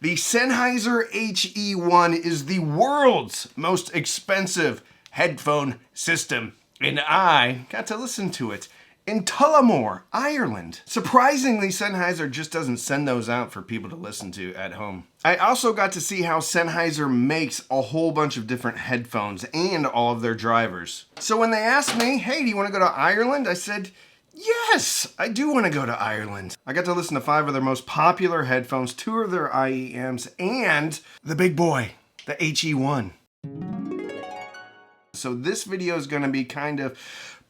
The Sennheiser HE1 is the world's most expensive headphone system, and I got to listen to it in Tullamore, Ireland. Surprisingly, Sennheiser just doesn't send those out for people to listen to at home. I also got to see how Sennheiser makes a whole bunch of different headphones and all of their drivers. So when they asked me, hey, do you want to go to Ireland? I said, yes, I do want to go to Ireland. I got to listen to 5 of their most popular headphones, 2 of their IEMs, and the big boy, the HE1. So this video is going to be kind of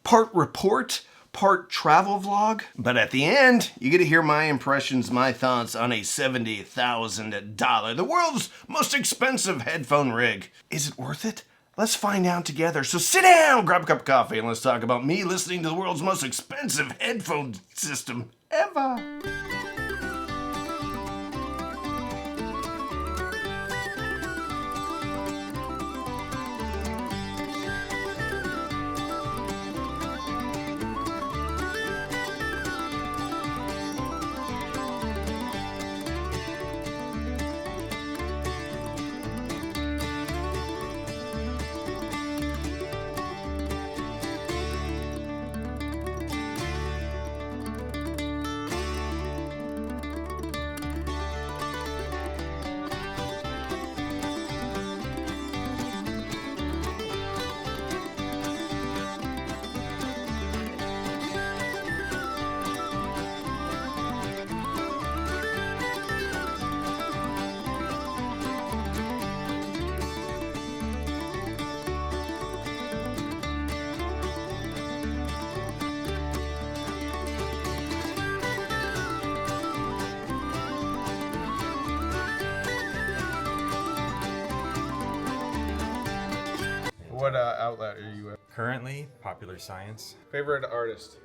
part report, part travel vlog, but at the end, you get to hear my impressions, my thoughts on a $70,000, the world's most expensive headphone rig. Is it worth it? Let's find out together. So sit down, grab a cup of coffee, and let's talk about me listening to the world's most expensive headphone system ever. What outlet are you at? Currently, Popular Science. Favorite artist?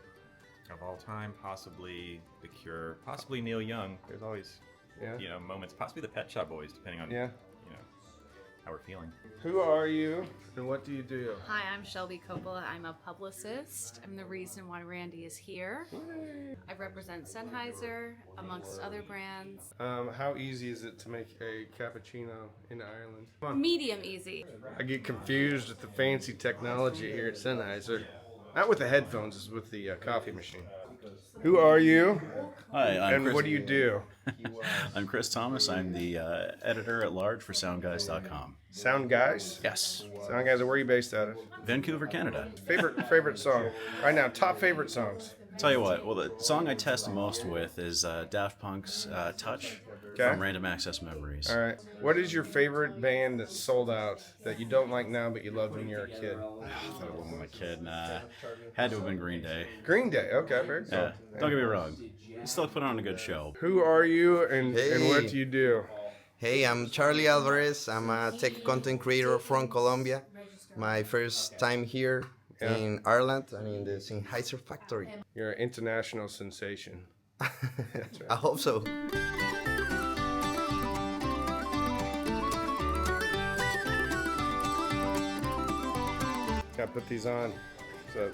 Of all time, possibly The Cure, possibly Neil Young. There's always, moments. Possibly the Pet Shop Boys, depending on, how we're feeling. Who are you, and what do you do? Hi, I'm Shelby Coppola. I'm a publicist. I'm the reason why Randy is here. I represent Sennheiser, amongst other brands. How easy is it to make a cappuccino in Ireland? Come on. Medium easy. I get confused with the fancy technology here at Sennheiser. Not with the headphones, it's with the coffee machine. Who are you? Hi, I'm And Chris. what do you do? I'm Chris Thomas. I'm the editor at large for SoundGuys.com. Sound Guys? Yes, Sound Guys, where are you based out of? Vancouver, Canada. Favorite song? Right now, top favorite songs. Tell you what, well, the song I test most with is Daft Punk's Touch from Random Access Memories. All right. What is your favorite band that's sold out that you don't like now but you loved when you were a kid? I thought when I was a kid, had to have been Green Day. Green Day. Okay, very cool. Yeah, don't get me wrong. You still put on a good show. Who are you and what do you do? Hey, I'm Charlie Alvarez. I'm a tech content creator from Colombia. My first time here in Ireland and in the Sennheiser factory. You're an international sensation. I hope so. Gotta put these on so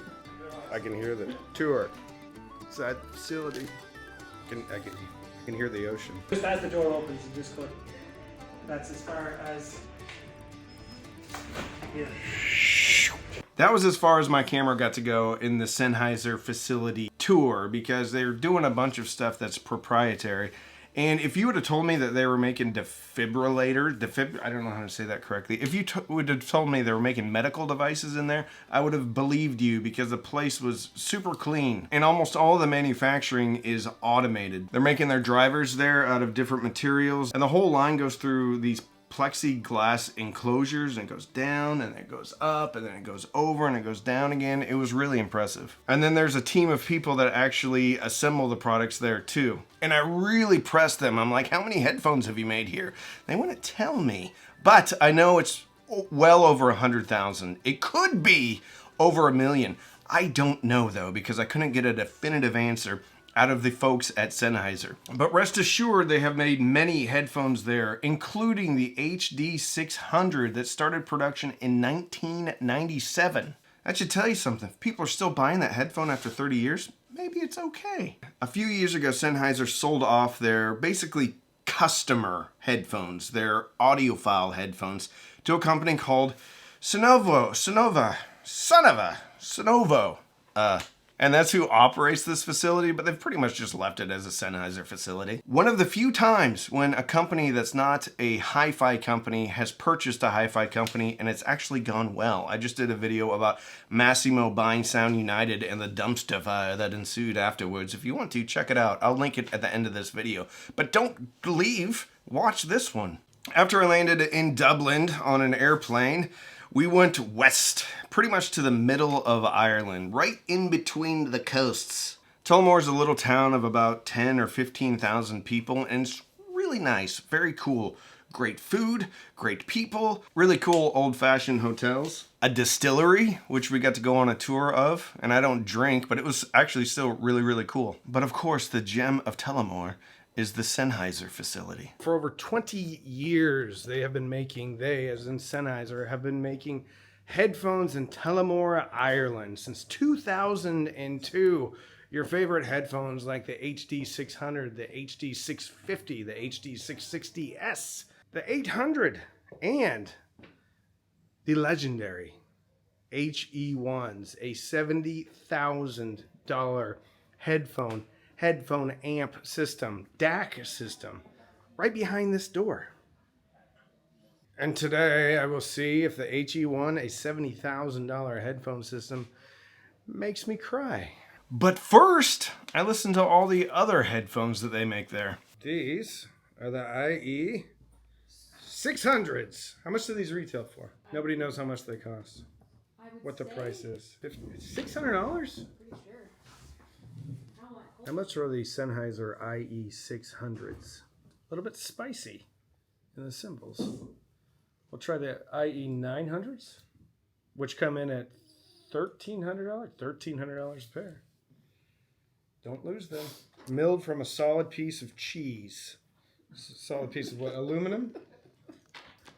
I can hear the tour. Inside the facility. I can hear the ocean. Just as the door opens, you just click. That's as far as here. That was as far as my camera got to go in the Sennheiser facility tour because they're doing a bunch of stuff that's proprietary. And if you would have told me that they were making I don't know how to say that correctly. If you would have told me they were making medical devices in there, I would have believed you because the place was super clean. And almost all of the manufacturing is automated. They're making their drivers there out of different materials. And the whole line goes through these plexiglass enclosures and it goes down and it goes up and then it goes over and it goes down again. It was really impressive. And then there's a team of people that actually assemble the products there too. And I really pressed them. I'm like, how many headphones have you made here? They wouldn't tell me, but I know it's well over 100,000. It could be over 1 million. I don't know though, because I couldn't get a definitive answer out of the folks at Sennheiser. But rest assured, they have made many headphones there, including the HD600 that started production in 1997. That should tell you something. If people are still buying that headphone after 30 years, maybe it's okay. A few years ago, Sennheiser sold off their basically customer headphones, their audiophile headphones, to a company called Senovo. And that's who operates this facility, but they've pretty much just left it as a Sennheiser facility. One of the few times when a company that's not a hi-fi company has purchased a hi-fi company and it's actually gone well. I just did a video about Massimo buying Sound United and the dumpster fire that ensued afterwards. If you want to, check it out. I'll link it at the end of this video. But don't leave, watch this one. After I landed in Dublin on an airplane, we went west, pretty much to the middle of Ireland, right in between the coasts. Tullamore is a little town of about 10 or 15,000 people, and it's really nice, very cool. Great food, great people, really cool old-fashioned hotels. A distillery, which we got to go on a tour of, and I don't drink, but it was actually still really, really cool. But of course, the gem of Tullamore is the Sennheiser facility. For over 20 years, they, as in Sennheiser, have been making headphones in Tullamore, Ireland. Since 2002, your favorite headphones like the HD600, the HD650, the HD660S, the 800, and the legendary HE1s, a $70,000 headphone amp system, DAC system, right behind this door. And today I will see if the HE1, a $70,000 headphone system, makes me cry. But first, I listen to all the other headphones that they make there. These are the IE600s. How much do these retail for? Nobody knows how much they cost. What the price is. $600? How much are the Sennheiser IE600s? A little bit spicy in the cymbals. We'll try the IE900s, which come in at $1,300. $1,300 a pair. Don't lose them. Milled from a solid piece of cheese. Solid piece of what? Aluminum?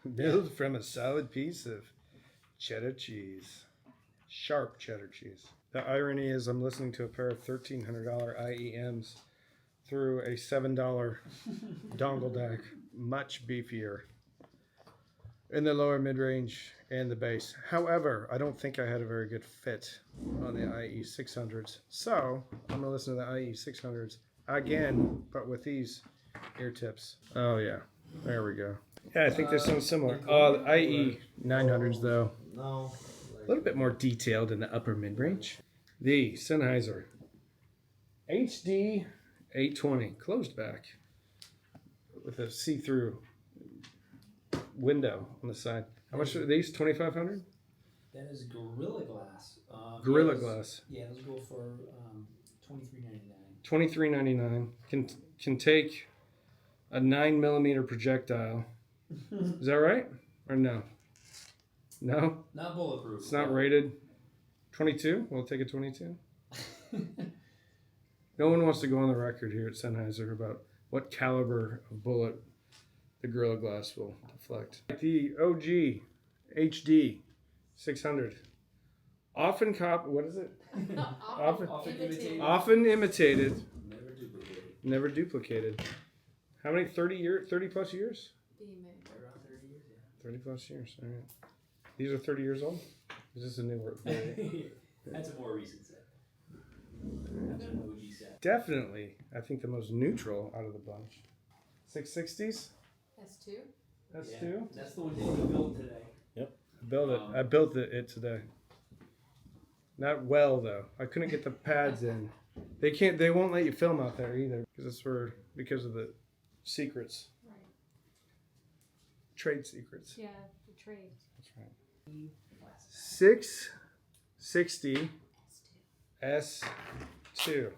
Milled from a solid piece of cheddar cheese. Sharp cheddar cheese. The irony is I'm listening to a pair of $1,300 IEMs through a $7 dongle deck, much beefier in the lower mid-range and the bass. However, I don't think I had a very good fit on the IE600s. So I'm gonna listen to the IE600s again, but with these ear tips. Oh yeah, there we go. Yeah, I think there's something similar. The IE900s though. No. A little bit more detailed in the upper mid-range. The Sennheiser HD820 closed back with a see-through window on the side. How much are these? $2,500? That is Gorilla Glass. Gorilla Glass. Yeah, those go for $23.99. $23.99. Can take a 9mm projectile. Is that right? Or no? No? Not bulletproof. It's not rated. 22? We'll take a 22. No one wants to go on the record here at Sennheiser about what caliber of bullet the Gorilla Glass will deflect. The OG HD 600. Often what is it? Often imitated. Never duplicated. How many? 30 plus years? Around 30 years, yeah. 30 plus years. All right. These are 30 years old? Is this a new word? That's a more recent set. That's an OG set. Definitely, I think the most neutral out of the bunch. 660s? S2? S2? Yeah, that's the one that you built today. Yep. I built it today. Not well though. I couldn't get the pads in. They won't let you film out there either because of the secrets. Right. Trade secrets. Yeah, the trade. That's right. 660 S2.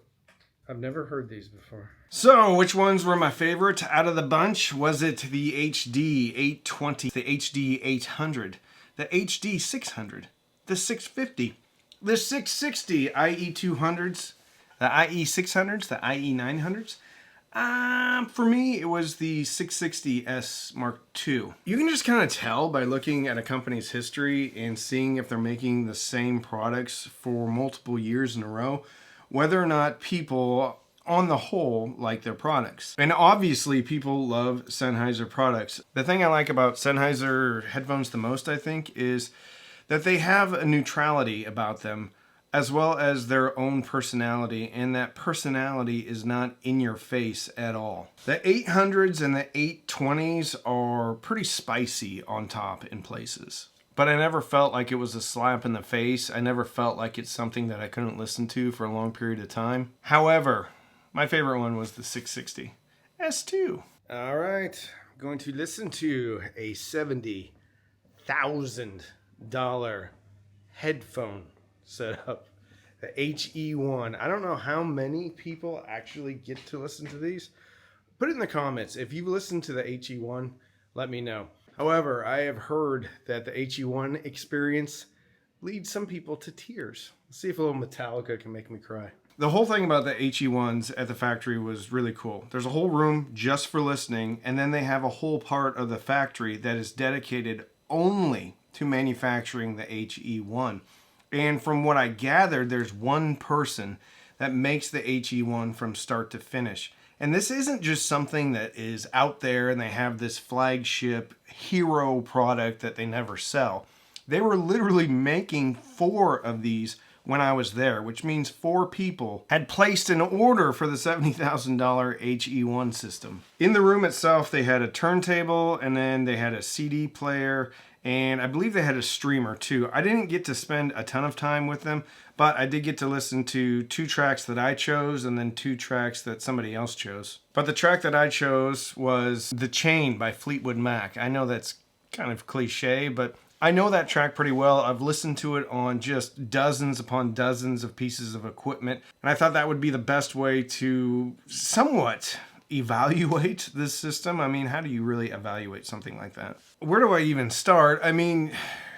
I've never heard these before. So, which ones were my favorite out of the bunch? Was it the HD 820, the HD 800, the HD 600, the 650, the 660 IE 200s, the IE 600s, the IE 900s? For me, it was the 660S Mark II. You can just kind of tell by looking at a company's history and seeing if they're making the same products for multiple years in a row, whether or not people on the whole, like their products. And obviously, people love Sennheiser products. The thing I like about Sennheiser headphones the most, I think, is that they have a neutrality about them, as well as their own personality, and that personality is not in your face at all. The 800s and the 820s are pretty spicy on top in places, but I never felt like it was a slap in the face. I never felt like it's something that I couldn't listen to for a long period of time. However, my favorite one was the 660 S2. All right, I'm going to listen to a $70,000 headphone setup, the HE1. I don't know how many people actually get to listen to these. Put it in the comments. If you've listened to the HE1, let me know. However, I have heard that the HE1 experience leads some people to tears. Let's see if a little Metallica can make me cry. The whole thing about the HE1s at the factory was really cool. There's a whole room just for listening, and then they have a whole part of the factory that is dedicated only to manufacturing the HE1. And from what I gathered, there's one person that makes the HE1 from start to finish. And this isn't just something that is out there and they have this flagship hero product that they never sell. They were literally making 4 of these when I was there, which means 4 people had placed an order for the $70,000 HE1 system. In the room itself, they had a turntable, and then they had a CD player, and I believe they had a streamer too. I didn't get to spend a ton of time with them, but I did get to listen to 2 tracks that I chose and then 2 tracks that somebody else chose. But the track that I chose was The Chain by Fleetwood Mac. I know that's kind of cliche, but I know that track pretty well. I've listened to it on just dozens upon dozens of pieces of equipment, and I thought that would be the best way to somewhat evaluate this system. I mean, how do you really evaluate something like that? Where do I even start? I mean,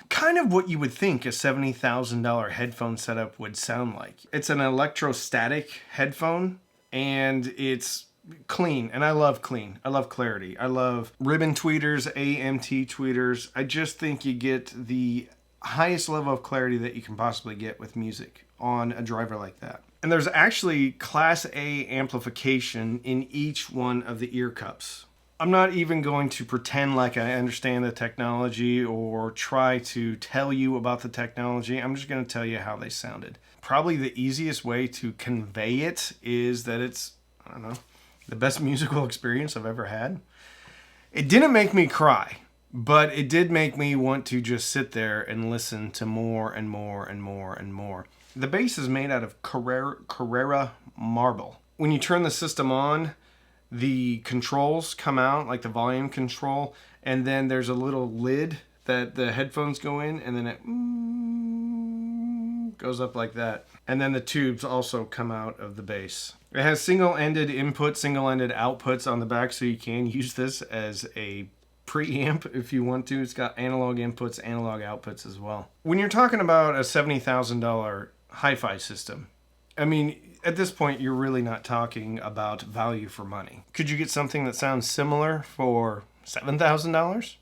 kind of what you would think a $70,000 headphone setup would sound like. It's an electrostatic headphone, and it's clean, and I love clean. I love clarity. I love ribbon tweeters, AMT tweeters. I just think you get the highest level of clarity that you can possibly get with music on a driver like that. And there's actually Class A amplification in each one of the ear cups. I'm not even going to pretend like I understand the technology or try to tell you about the technology. I'm just going to tell you how they sounded. Probably the easiest way to convey it is that it's, I don't know, the best musical experience I've ever had. It didn't make me cry, but it did make me want to just sit there and listen to more and more and more and more. The bass is made out of Carrara marble. When you turn the system on, the controls come out, like the volume control, and then there's a little lid that the headphones go in, and then it goes up like that. And then the tubes also come out of the bass. It has single-ended input, single-ended outputs on the back, so you can use this as a preamp if you want to. It's got analog inputs, analog outputs as well. When you're talking about a $70,000 hi-fi system, I mean, at this point, you're really not talking about value for money. Could you get something that sounds similar for $7,000?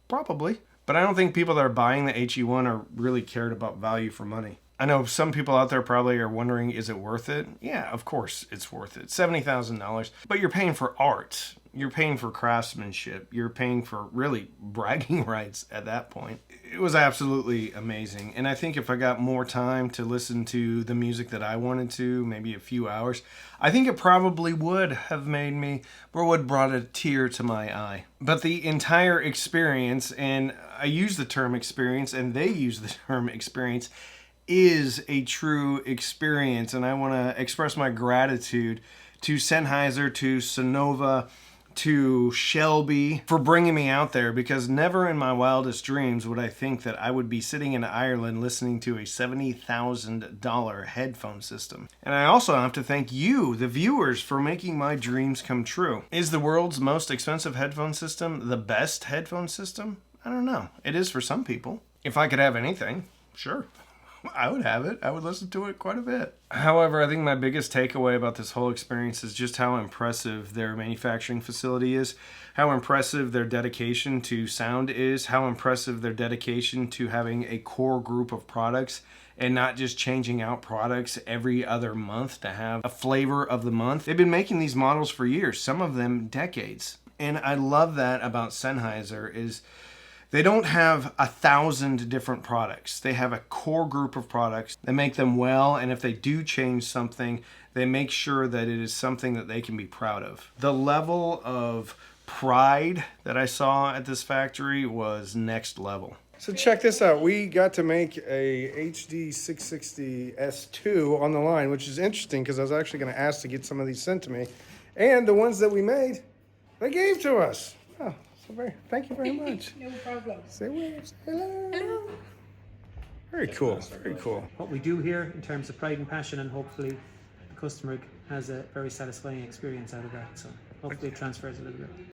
Probably. But I don't think people that are buying the HE1 are really cared about value for money. I know some people out there probably are wondering, is it worth it? Yeah, of course it's worth it. $70,000. But you're paying for art. You're paying for craftsmanship. You're paying for really bragging rights at that point. It was absolutely amazing. And I think if I got more time to listen to the music that I wanted to, maybe a few hours, I think it probably would have made me, or would brought a tear to my eye. But the entire experience, and I use the term experience, and they use the term experience, is a true experience. And I want to express my gratitude to Sennheiser, to Sonova, to Shelby for bringing me out there, because never in my wildest dreams would I think that I would be sitting in Ireland listening to a $70,000 headphone system. And I also have to thank you, the viewers, for making my dreams come true. Is the world's most expensive headphone system the best headphone system? I don't know. It is for some people. If I could have anything, sure. I would have it. I would listen to it quite a bit. However, I think my biggest takeaway about this whole experience is just how impressive their manufacturing facility is, how impressive their dedication to sound is, how impressive their dedication to having a core group of products and not just changing out products every other month to have a flavor of the month. They've been making these models for years, some of them decades. And I love that about Sennheiser is they don't have 1,000 different products. They have a core group of products. They make them well, and if they do change something, they make sure that it is something that they can be proud of. The level of pride that I saw at this factory was next level. So check this out. We got to make a HD 660 S2 on the line, which is interesting because I was actually going to ask to get some of these sent to me. And the ones that we made, they gave to us. Oh. Thank you very much. No problem. Say hello. Hello. Very cool. Very cool. What we do here in terms of pride and passion, and hopefully the customer has a very satisfying experience out of that. So hopefully it transfers a little bit.